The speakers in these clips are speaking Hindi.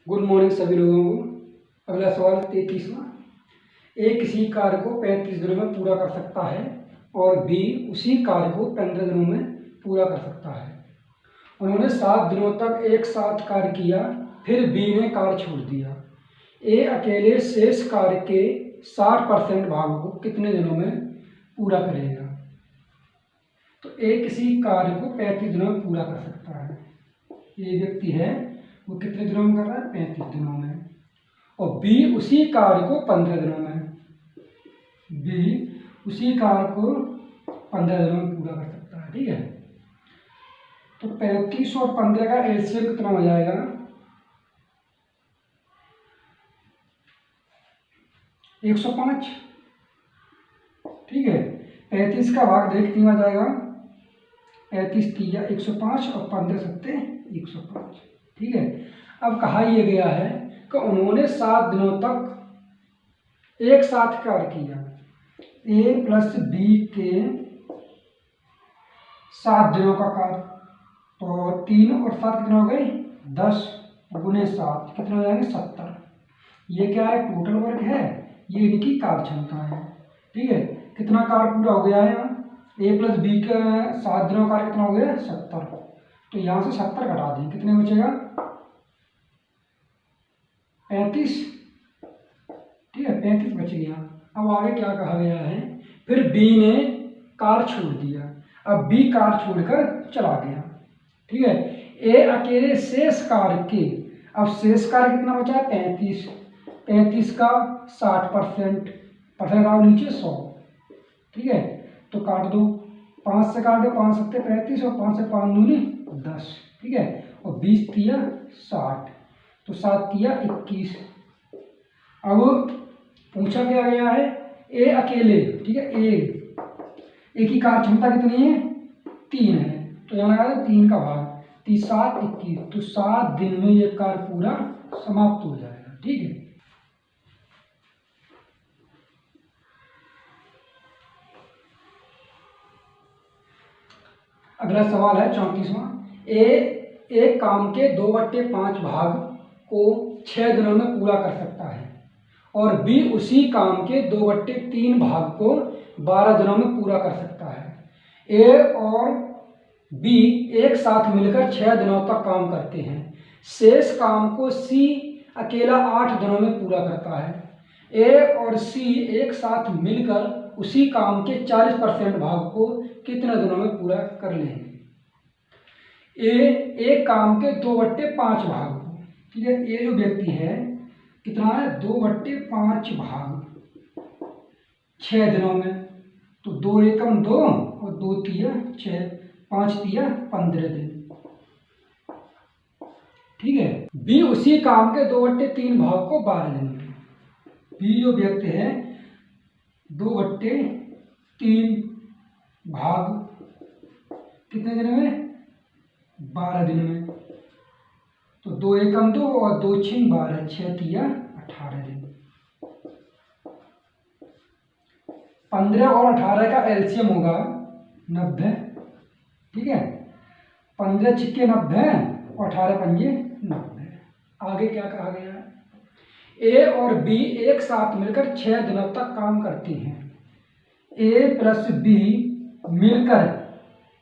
गुड मॉर्निंग सभी लोगों को। अगला सवाल 33वां। ए किसी कार्य को 35 दिनों में पूरा कर सकता है और बी उसी कार्य को 15 दिनों में पूरा कर सकता है। उन्होंने 7 दिनों तक एक साथ कार्य किया, फिर बी ने कार्य छोड़ दिया। ए अकेले शेष कार्य के 60% भाग को कितने दिनों में पूरा करेगा? तो ए किसी कार्य को 35 दिनों में पूरा कर सकता है। ये व्यक्ति है, वो कितने दिनों में कर रहा है? 35 दिनों में। और बी उसी कार्य को 15 दिनों में, बी उसी कार्य को 15 दिनों में पूरा कर सकता है। ठीक है, तो 35 और 15 का एलसीएम कितना हो जाएगा? 105। ठीक है, 35 का भाग देख 3 आ जाएगा, 35 3 105 और 15 सत्ते 105। ठीक है, अब कहा यह गया है कि उन्होंने 7 दिनों तक एक साथ कार्य किया। ए प्लस बी के 7 दिनों का कार्य, तो 3 और 7 कितना हो गए? 10 गुने 7 कितना हो जाएंगे? 70। ये क्या है? टोटल वर्क है, ये इनकी कार्य क्षमता है। ठीक है, कितना कार्य पूरा हो गया है यहाँ? ए प्लस बी का 7 दिनों का कार्य कितना हो गया? 70। तो यहाँ से 70 घटा दें, कितने बचेगा? 35। ठीक है, 35 बच गया। अब आगे क्या कहा गया है? फिर बी ने कार छोड़ दिया। अब बी कार छोड़कर चला गया। ठीक है, ए अकेले शेष कार्य के, अब शेष कार्य कितना बचा है? 35। 35 का 60%, परसेंट आओ नीचे 100। ठीक है, तो काट दो, 5 से काट दो, 5 सत्ते 35 और 5 से 5 दूनी 10। ठीक है, और 20 तिया 60, तो 7 तिया 21। अब पूछा क्या गया है? ए अकेले, ठीक है, ए की कार्य क्षमता कितनी है? 3 है, तो यहाँ लगा दो 3 का भाग, 30 7 21, तो 7 दिन में ये कार्य पूरा समाप्त हो जाएगा। ठीक है, अगला सवाल है 34वां। ए एक काम के 2/5 भाग को 6 दिनों में पूरा कर सकता है और बी उसी काम के 2/3 भाग को 12 दिनों में पूरा कर सकता है। ए और बी एक साथ मिलकर 6 दिनों तक काम करते हैं। शेष काम को सी अकेला 8 दिनों में पूरा करता है। ए और सी एक साथ मिलकर उसी काम के 40% भाग को कितने दिनों में पूरा कर लेंगे? ए एक काम के 2/5 भाग को, ठीक है, ये जो व्यक्ति है कितना है? 2/5 भाग 6 दिनों में, तो 2 एकम 2 और 2 तिया 6, 5 तिया 15 दिन। ठीक है, बी उसी काम के 2/3 भाग को 12 दिन में, बी जो व्यक्ति है 2/3 भाग कितने दिन में? 12 दिन में, तो 2 एकम 2 और 2 6 12, 6 तिया 18 दिन। 15 और 18 का एलसीएम होगा 90। ठीक है, 15 छिक्के 90 और 18 पंजे 90। आगे क्या कहा गया है? ए और बी एक साथ मिलकर 6 दिनों तक काम करती हैं। ए प्लस बी मिलकर,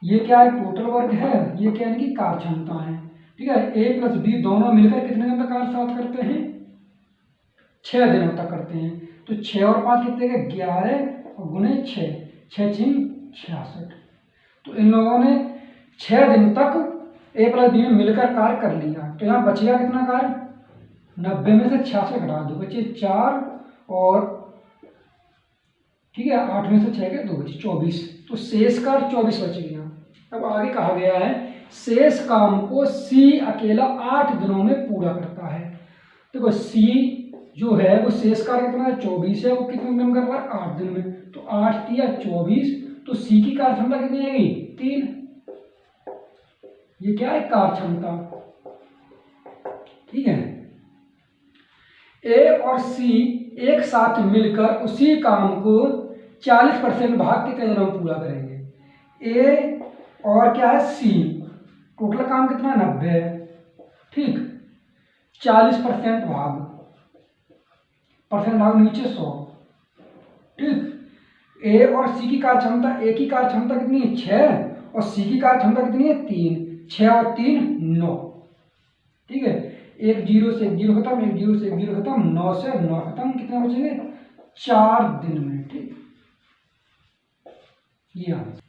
ये क्या है? टोटल वर्क है, ये क्या है? कि कार्य क्षमता है। ठीक है, ए प्लस बी दोनों मिलकर कितने दिनों तक कार्य साथ करते हैं? 6 दिनों तक करते हैं। तो 6 और 5 कितने के? 11 और गुने 6, 6 6 66। तो इन लोगों ने 6 दिन तक ए प्लस बी में मिलकर कार्य कर लिया। तो यहाँ बचेगा कितना कार्य? 90 में से 66 घटा दो, बचे 4, और ठीक है 8 में से 6 के 2 बचे 24, तो शेष कार्य 24 बच गया। अब आगे कहा गया है शेष काम को सी अकेला 8 दिनों में पूरा करता है। देखो सी जो है वो शेष कार्य कितना है? 24 है, वो कितने दिन में कर रहा है? 8 दिन में, तो 8 तिया 24, तो सी की कार्य क्षमता कितनी आएगी? 3। ये क्या है? कार्य क्षमता। ठीक है, ए और सी एक साथ मिलकर उसी काम को 40% भाग कितने दिनों में पूरा करेंगे? ए और क्या है? सी, टोटल काम कितना? 90 है। ठीक, 40% भाग, परसेंट भाग नीचे 100, ठीक। ए और सी की कार्य क्षमता, ए की कार्य क्षमता कितनी है 6 और सी की कार्य क्षमता कितनी है 3, 6 और 3 9, ठीक है। एक जीरो से एक जीरो खत्म, एक जीरो से एक जीरो खत्म, 9 से 9 खत्म, कितना बचेंगे 4 दिन में, ठीक। ये आंसर।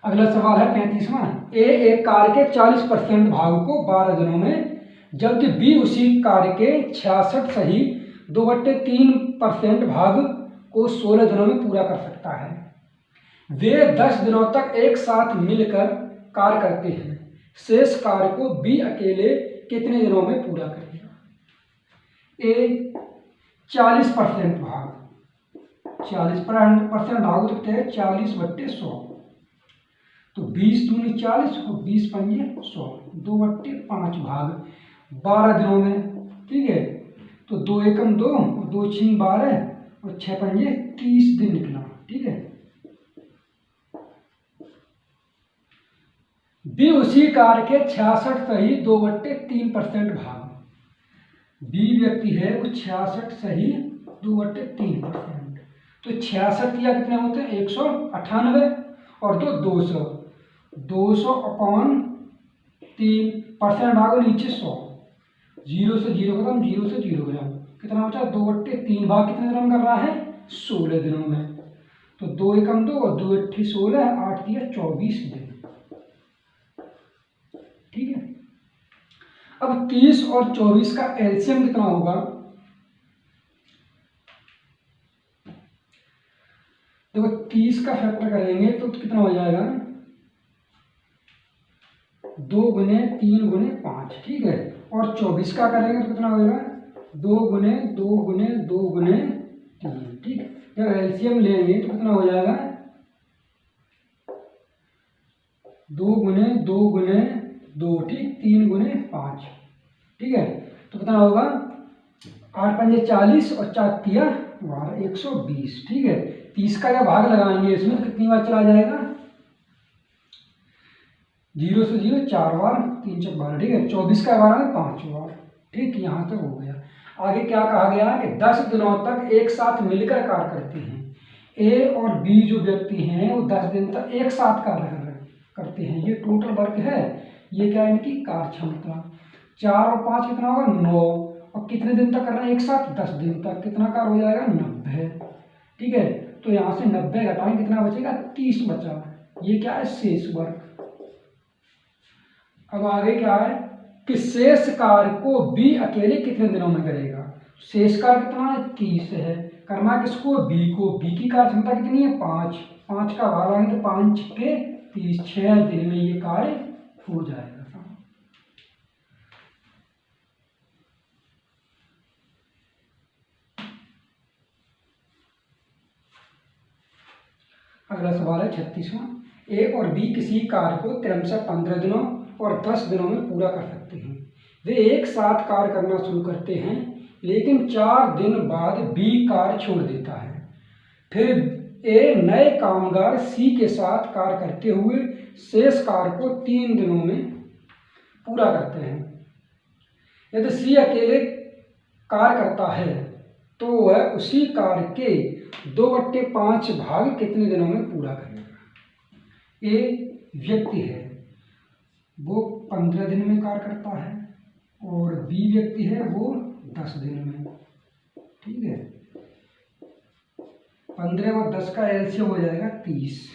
अगला सवाल है 35वां। ए एक कार्य के 40% भाग को 12 दिनों में, जबकि बी उसी कार्य के 66 सही 2/3% भाग को 16 दिनों में पूरा कर सकता है। वे 10 दिनों तक एक साथ मिलकर कार्य करते हैं। शेष कार्य को बी अकेले कितने दिनों में पूरा करेगा? ए 40% भाग, 40% भाग होते हैं 40/100, तो 20 दूनी 40 और 20 पंजे 100, 2/5 भाग 12 दिनों में, ठीक है। तो 2 एकम 2 और 2 छीन 12 और 6 पंजे 30 दिन निकला, ठीक है। बी उसी कार्य के 66 सही 2/3% भाग, बी व्यक्ति है वो 66 सही 2/3%, तो 66 या कितने होते हैं 198 और 200, 200/3% भागो नीचे 100, 0 से 0 खत्म, 0 से 0 ग्राम, कितना बचा 2/3 भाग कितने दिनों में कर रहा है 16 दिनों में, तो 2 एकम 2 और 2 अट्ठी 16, 8 दिया 24 दिन, ठीक है। अब 30 और 24 का एलसीएम कितना होगा? देखो 30 का फैक्टर करेंगे तो कितना हो जाएगा 2 गुने 3 गुने 5, ठीक है। और 24 का करेंगे तो कितना होगा 2 गुने 2 गुने 2 गुने 3, ठीक। जब एलसीएम लेंगे तो कितना हो जाएगा 2 गुने 2 गुने 2, ठीक, 3 गुने 5, ठीक है। तो कितना होगा 8 पंजे 40 और 4 तिया 12, 120, ठीक है। 30 का जब भाग लगाएंगे इसमें तो कितनी बार चला जाएगा 0 से 0 4 बार, 3 चौक 12, ठीक है। 24 का 12 में 5 बार, ठीक, यहाँ तक हो गया। आगे क्या कहा गया है कि 10 दिनों तक एक साथ मिलकर कार्य करते हैं। ए और बी जो व्यक्ति हैं वो 10 दिन तक एक साथ कार्य करते हैं, ये टोटल वर्क है, ये क्या है इनकी कार्य क्षमता। 4 और 5 कितना होगा 9, और कितने दिन तक करना है एक साथ 10 दिन तक, कितना कार्य हो जाएगा 90, ठीक है। तो यहाँ से 90 घटाएं कितना बचेगा 30 बचा, ये क्या है शेष वर्क। अब आगे क्या है कि शेष कार्य को बी अकेले कितने दिनों में करेगा? शेष कार्य कितना है 30 है, करना किसको बी को, बी की कार्य क्षमता कितनी है 5, 5 का भाग आएंगे तो 5 छक्के 30, 6 दिन में ये कार्य हो जाएगा। अगला सवाल है 36वां। ए और बी किसी कार्य को क्रमशः 15 दिनों और 10 दिनों में पूरा कर सकते हैं। वे एक साथ कार्य करना शुरू करते हैं, लेकिन 4 दिन बाद बी कार्य छोड़ देता है। फिर ए नए कामगार सी के साथ कार्य करते हुए शेष कार्य को 3 दिनों में पूरा करते हैं। यदि सी अकेले कार्य करता है तो वह उसी कार्य के 2/5 भाग कितने दिनों में पूरा करेगा? ए व्यक्ति है वो 15 दिन में कार्य करता है और बी व्यक्ति है वो 10 दिन में, ठीक है। 15 और 10 का एलसीएम हो जाएगा 30,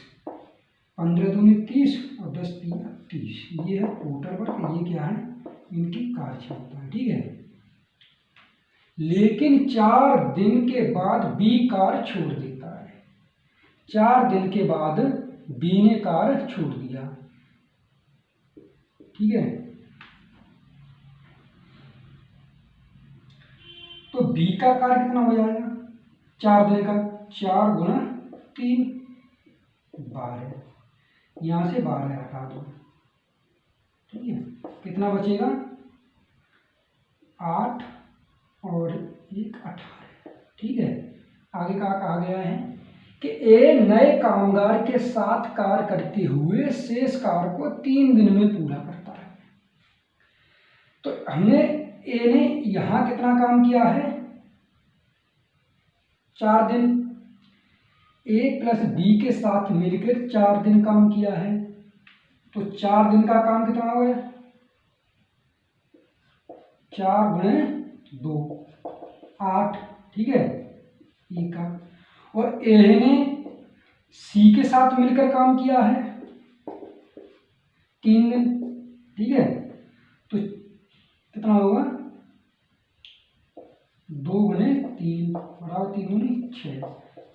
15 दूनी 30 और 10 3 30, ये है टोटल वर्क, ये क्या है इनकी कार्य क्षमता, ठीक है। लेकिन 4 दिन के बाद बी कार्य छोड़ देता है, 4 दिन के बाद बी ने कार्य छोड़ दिया, ठीक है। तो बी का कार्य कितना हो जाएगा 4 दिन का, 4 गुना 3 12, यहां से 12 हटा दो, ठीक है। कितना बचेगा 8 और 1 18, ठीक है। आगे कहा गया है कि ए नए कामगार के साथ कार्य करते हुए शेष कार्य को 3 दिन में पूरा करता है। तो हमने ए ने यहां कितना काम किया है, 4 दिन। ए प्लस बी के साथ मिलकर 4 दिन काम किया है। तो 4 दिन का काम कितना हुआ है, 4 गुणे 2 8, ठीक है, ई का। और ए ने सी के साथ मिलकर काम किया है 3 दिन, ठीक है। तो कितना होगा, 2 गुणे 3 बराबर 3 गुणे 6।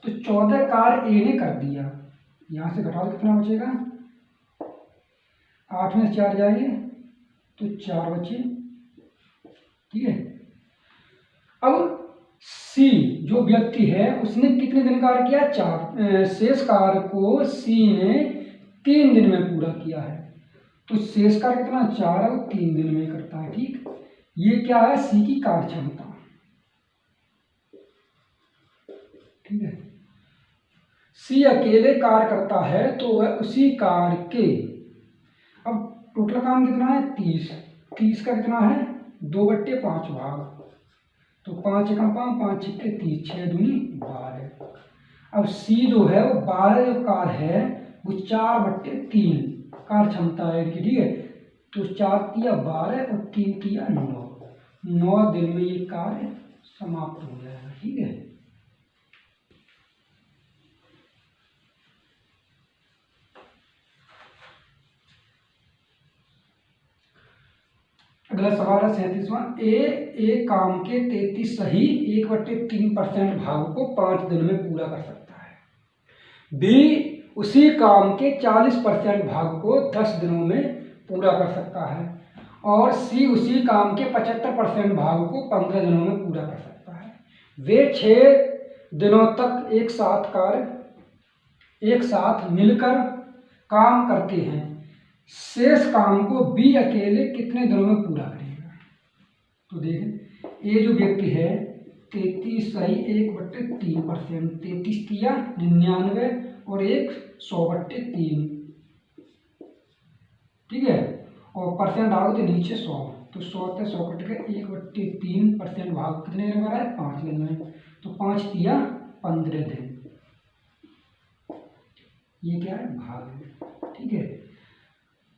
तो 14 कार्य ए ने कर दिया। यहां से घटा दो, कितना बचेगा, 8 में 4 जाएंगे तो 4 बचे, ठीक है। अब सी जो व्यक्ति है उसने कितने दिन कार्य किया, 4। शेष कार्य को सी ने 3 दिन में पूरा किया है। तो शेष कार्य कितना, 4 है, वो 3 दिन में करता है, ठीक। ये क्या है, सी की कार्य क्षमता, ठीक है। सी अकेले कार्य करता है तो वह उसी कार्य के, अब टोटल काम कितना है, 30 का कितना है, 2/5 भाग। तो 5 एकम 5, 5 छिक्के 30, 6 दूनी 12। अब सी जो है वो 12 जो कार्य है वो 4/3 कार्य क्षमता है इनकी, ठीक है। तो 4 किया 12 और 3 किया 9 दिन में ये कार्य समाप्त हो जाएगा, ठीक है। अगला सवाल है 37वां। ए काम के 33 सही 1/3% भाग को 5 दिन में पूरा कर सकता है। बी उसी काम के 40% भाग को 10 दिनों में पूरा कर सकता है। और सी उसी काम के 75% भाग को 15 दिनों में पूरा कर सकता है। वे 6 दिनों तक एक साथ मिलकर काम करते हैं। शेष काम को बी अकेले कितने दिनों में पूरा करेगा। तो देखें, ये जो व्यक्ति है 33 सही 1/3%, 33 किया 99 और 100/3, ठीक है। और परसेंट आओ तो नीचे 100, तो 100 से 100 कट के 1/3% भाग कितने दिन में है, 5 दिन में। तो 5 दिया 15 दिन, ये क्या है, भाग है, ठीक है।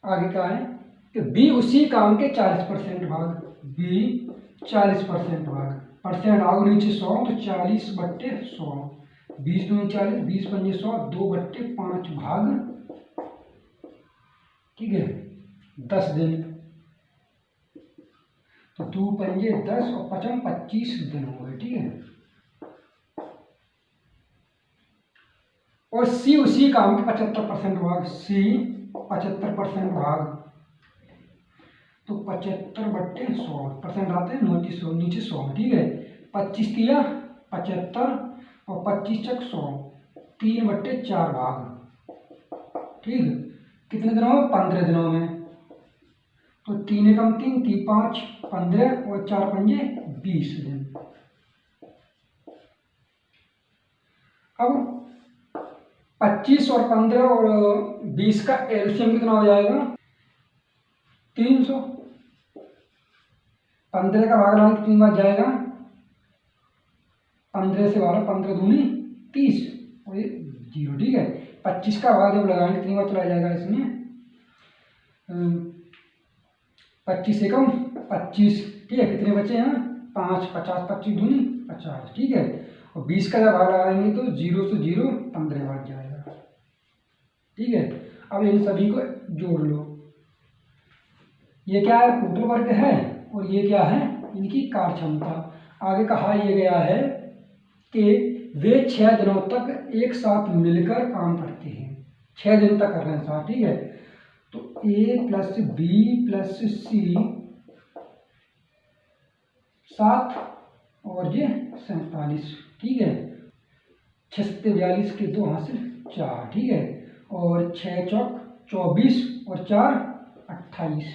आगे क्या है कि बी उसी काम के 40% भाग, बी 40% भाग, परसेंट आओ नीचे 100 तो 40/100, 20 दूनी 40, 20 पंजे 100, 2/5 भाग, ठीक है, 10 दिन। तो 2 पंजे 10 और 5 25 दिन हो गए, ठीक है। और सी उसी काम के 75% भाग, सी 75% भाग, तो 75/100 परसेंट आते हैं नीचे 100, ठीक है। 25 किया 75 और 25 चक 100, 3/4 भाग, ठीक। कितने दिनों में, 15 दिनों में। तो 3 एकम 3, 3 5 15 और 4 पंजे 20 दिन। अब 25 और 15 और 20 का एलसीएम कितना हो जाएगा, 300। 15 का भाग लगाने 3 बार जाएगा, 15 से 12, 15 दूनी 30 और ये 0, ठीक है। 25 का भाग जब लगाएंगे 3 बार चला जाएगा इसमें, 25 एकम 25, ठीक है। कितने बचे हैं, 5, 50, 25 दूनी 50, ठीक है। और 20 का जब भाग लगाएंगे तो 0 से 0 15 बार जाएगा, ठीक है। अब इन सभी को जोड़ लो, ये क्या है, टोटल वर्क है और ये क्या है, इनकी कार्य क्षमता। आगे कहा यह गया है कि वे 6 दिनों तक एक साथ मिलकर काम करते हैं, 6 दिन तक कर रहे हैं साथ, ठीक है। तो ए प्लस बी प्लस सी 7 और ये 47, ठीक है। 6 से 42 के 2 हासिल 4, ठीक है। और 6 चौक 24 और 4 28,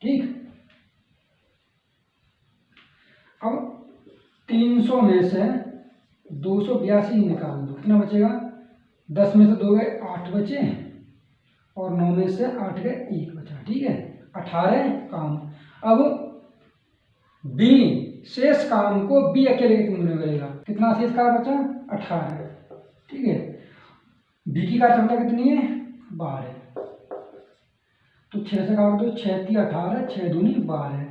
ठीक। अब 300 में से 282 निकाल दो, कितना बचेगा? 10 में से 2 गए 8 बचे, और 9 में से 8 गए 1 बचा, ठीक है। 18 काम। अब बी शेष काम को बी अकेले के तुलना में करेगा, कितना शेष काम बचा? 18, ठीक है। बी की कार्यक्षमता कितनी है? 12, तो 6 से काट दो, 6 3 18, 6 दूनी 12,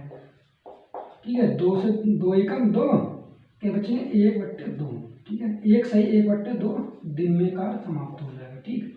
ठीक है। 2 से 2 एकम 2 के बचे 1/2, ठीक है। 1 सही 1/2 दिन में कार्य समाप्त हो जाएगा, ठीक।